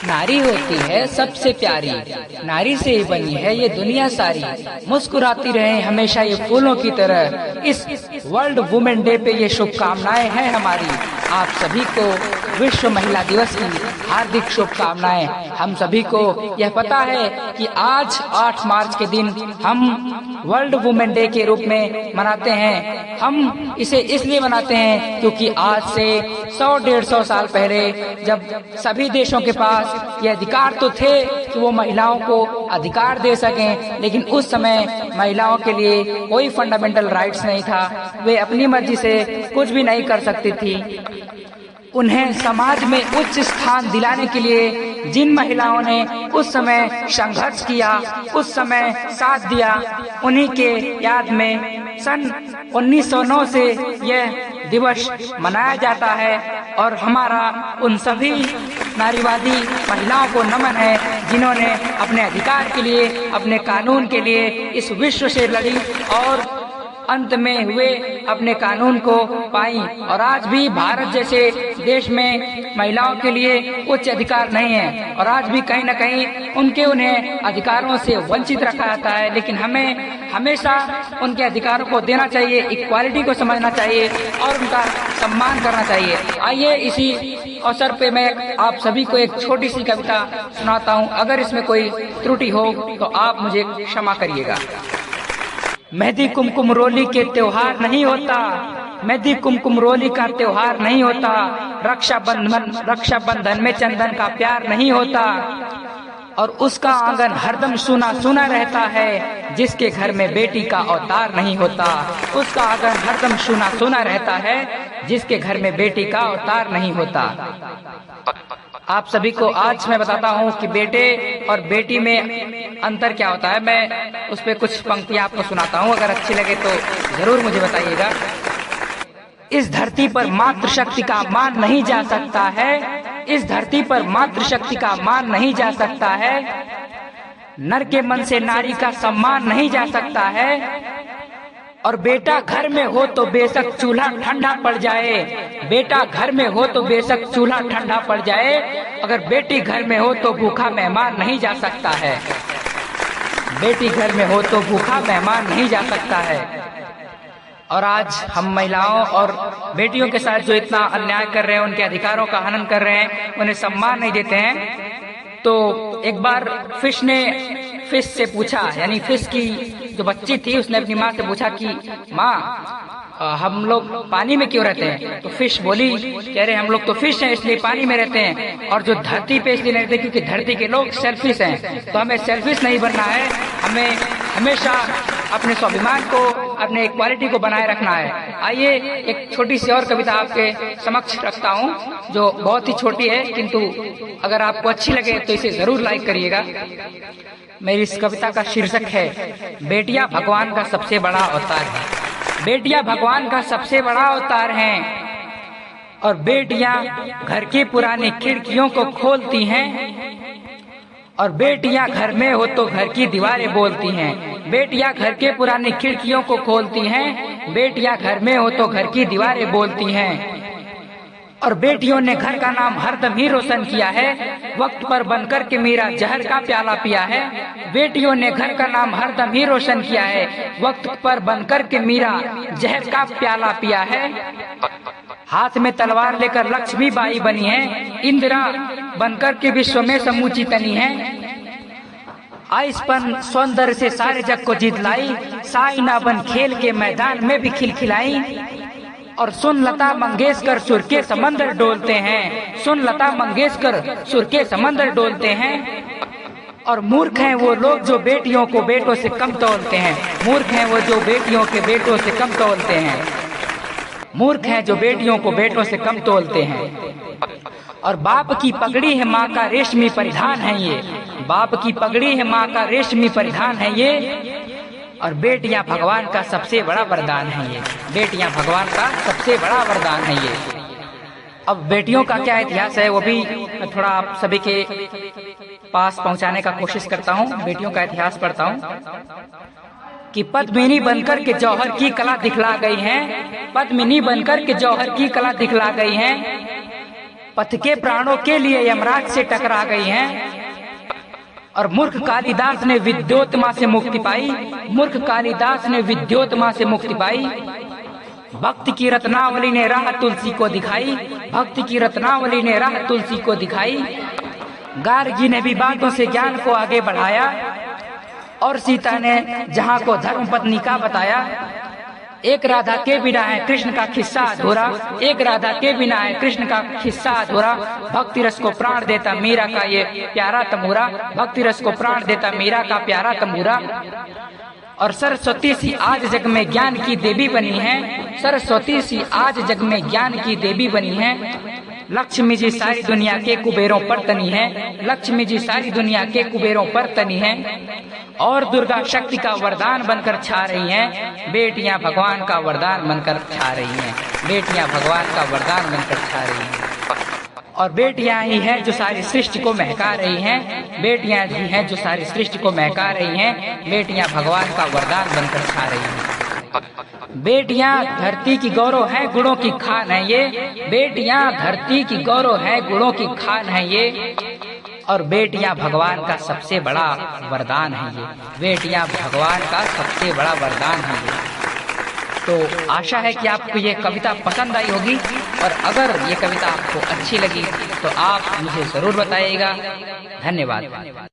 नारी होती है सबसे प्यारी, नारी से ही बनी है ये दुनिया सारी। मुस्कुराती रहे हमेशा ये फूलों की तरह। इस वर्ल्ड वुमेन डे पे ये शुभकामनाएं हैं हमारी। आप सभी को विश्व महिला दिवस की हार्दिक शुभकामनाएं। हम सभी को यह पता है कि आज 8 मार्च के दिन हम वर्ल्ड वुमेन डे के रूप में मनाते हैं। हम इसे इसलिए मनाते हैं क्योंकि आज से 100-150 साल पहले जब सभी देशों के पास ये अधिकार तो थे कि वो महिलाओं को अधिकार दे सकें, लेकिन उस समय महिलाओं के लिए कोई फंडामेंटल राइट्स नहीं था। वे अपनी मर्जी से कुछ भी नहीं कर सकती थी। उन्हें समाज में उच्च स्थान दिलाने के लिए जिन महिलाओं ने उस समय संघर्ष किया, उस समय साथ दिया, उन्हीं के याद में सन 1909 से यह दिवस मनाया जाता है। और हमारा उन सभी नारीवादी महिलाओं को नमन है जिन्होंने अपने अधिकार के लिए, अपने कानून के लिए इस विश्व से लड़ी और अंत में हुए अपने कानून को पाई। और आज भी भारत जैसे देश में महिलाओं के लिए उच्च अधिकार नहीं है और आज भी कहीं न कहीं उन्हें अधिकारों से वंचित रखा जाता है। लेकिन हमें हमेशा उनके अधिकारों को देना चाहिए, इक्वालिटी को समझना चाहिए और उनका सम्मान करना चाहिए। आइए इसी अवसर पे मैं आप सभी को एक छोटी सी कविता सुनाता हूँ। अगर इसमें कोई त्रुटि हो तो आप मुझे क्षमा करिएगा। मेहंदी कुमकुम रोली के त्योहार नहीं होता, मेहंदी कुमकुम रोली का त्योहार नहीं होता। रक्षाबंधन में चंदन का प्यार नहीं होता और उसका आंगन हरदम सुना सुना रहता है जिसके घर में बेटी का अवतार नहीं होता। उसका आंगन हरदम सुना सुना रहता है जिसके घर में बेटी का अवतार नहीं होता। आप सभी को आज मैं बताता हूँ कि बेटे और बेटी में अंतर क्या होता है। मैं उस पर कुछ पंक्तियाँ आपको सुनाता हूँ, अगर अच्छी लगे तो जरूर मुझे बताइएगा। इस धरती पर मातृशक्ति का मान नहीं जा सकता है, इस धरती पर मातृशक्ति का मान नहीं जा सकता है। नर के मन से नारी का सम्मान नहीं जा सकता है। और बेटा घर में हो तो बेशक चूल्हा ठंडा पड़ जाए, बेटा घर में हो तो बेशक चूल्हा ठंडा पड़ जाए, अगर बेटी घर में हो तो भूखा मेहमान नहीं जा सकता है। बेटी घर में हो तो भूखा मेहमान नहीं जा सकता है। और आज हम महिलाओं और बेटियों के साथ जो इतना अन्याय कर रहे हैं, उनके अधिकारों का हनन कर रहे हैं, उन्हें सम्मान नहीं देते हैं। तो एक बार फिश ने फिश से पूछा, यानी फिश की जो बच्ची थी उसने अपनी माँ से पूछा कि माँ हम लोग पानी में क्यों रहते हैं? तो फिश बोली, कह रहे हम लोग तो फिश हैं इसलिए पानी में रहते हैं, और जो धरती पे इसलिए रहते हैं क्योंकि धरती के लोग सेल्फिश हैं। तो हमें सेल्फिश नहीं बनना है, हमें हमेशा अपने स्वाभिमान को, अपने इक्वालिटी को बनाए रखना है। आइए एक छोटी सी और कविता आपके समक्ष रखता हूँ जो बहुत ही छोटी है, किंतु अगर आपको अच्छी लगे तो इसे जरूर लाइक करिएगा। मेरी इस कविता का शीर्षक है बेटियां भगवान का सबसे बड़ा अवतार है। बेटियां भगवान का सबसे बड़ा अवतार हैं और बेटियां घर की पुरानी खिड़कियों को खोलती हैं और बेटियां घर में हो तो घर की दीवारें बोलती हैं। बेटियां घर के पुरानी खिड़कियों को खोलती हैं, बेटियां घर में हो तो घर की दीवारें बोलती हैं। और बेटियों ने घर का नाम हरदम ही रोशन किया है, वक्त पर बनकर के मीरा जहर का प्याला पिया है। बेटियों ने घर का नाम हरदम ही रोशन किया है, वक्त पर बनकर के मीरा जहर का प्याला पिया है। हाथ में तलवार लेकर लक्ष्मी बाई बनी है, इंदिरा बनकर के विश्व में समूची तनी है। आइसपन सौंदर्य से सारे जग को जीत लाई, साइना बन खेल के मैदान में भी खिलखिलाई। और सुन लता मंगेशकर सुर के समंदर डोलते हैं, सुन लता मंगेशकर सुर के समंदर डोलते हैं। और मूर्ख हैं वो लोग जो बेटियों को बेटों से कम तोलते हैं, मूर्ख हैं वो जो बेटियों के बेटों से कम तोलते हैं, मूर्ख हैं जो बेटियों को बेटों से कम तोलते हैं। और बाप की पगड़ी है माँ का रेशमी परिधान है ये, बाप की पगड़ी है माँ का रेशमी परिधान है ये। और बेटियां भगवान का सबसे बड़ा वरदान है ये, बेटियां भगवान का सबसे बड़ा वरदान है ये। अब बेटियों का क्या इतिहास है वो भी मैं थोड़ा आप सभी के पास पहुंचाने का कोशिश करता हूं। बेटियों का इतिहास पढ़ता हूं कि पद्मिनी बनकर के जौहर की कला दिखला गई हैं, पद्मिनी बनकर के जौहर की कला दिखला गई हैं। पथ के प्राणों के लिए यमराज से टकरा गई हैं। और मूर्ख कालिदास ने विद्योत्मा से मुक्ति पाई, मूर्ख कालिदास ने विद्योत्मा से मुक्ति पाई। भक्ति की रत्नावली ने राह तुलसी को दिखाई, भक्ति की रत्नावली ने राह तुलसी को दिखाई। गार्गी ने भी बातों से ज्ञान को आगे बढ़ाया, और सीता ने जहां को धर्म पत्नी का बताया। एक राधा के बिना है कृष्ण का किस्सा अधूरा, एक राधा के बिना है कृष्ण का किस्सा अधूरा। भक्ति रस को प्राण देता मीरा का ये प्यारा तमूरा, भक्ति रस को प्राण देता मीरा का प्यारा तमूरा। और सरस्वती सी आज जग में ज्ञान की देवी बनी है, सरस्वती सी आज जग में ज्ञान की देवी बनी है। लक्ष्मी जी सारी दुनिया के कुबेरों पर तनी है, लक्ष्मी जी सारी दुनिया के कुबेरों पर तनी है। और दुर्गा शक्ति का वरदान बनकर छा रही हैं, बेटियां भगवान का वरदान बनकर छा रही हैं, बेटियां भगवान का वरदान बनकर छा रही हैं। और बेटियां ही हैं जो सारी सृष्टि को महका रही हैं, बेटियां ही हैं जो सारी सृष्टि को महका रही हैं। बेटियां भगवान का वरदान बनकर छा रही हैं। बेटियां धरती की गौरव है, गुणों की खान है ये, बेटियां धरती की गौरव है, गुणों की खान है ये। और बेटियां भगवान का सबसे बड़ा वरदान है ये, बेटियां भगवान का सबसे बड़ा वरदान है ये। तो आशा है कि आपको ये कविता पसंद आई होगी, और अगर ये कविता आपको अच्छी लगी तो आप मुझे जरूर बताइएगा। धन्यवाद।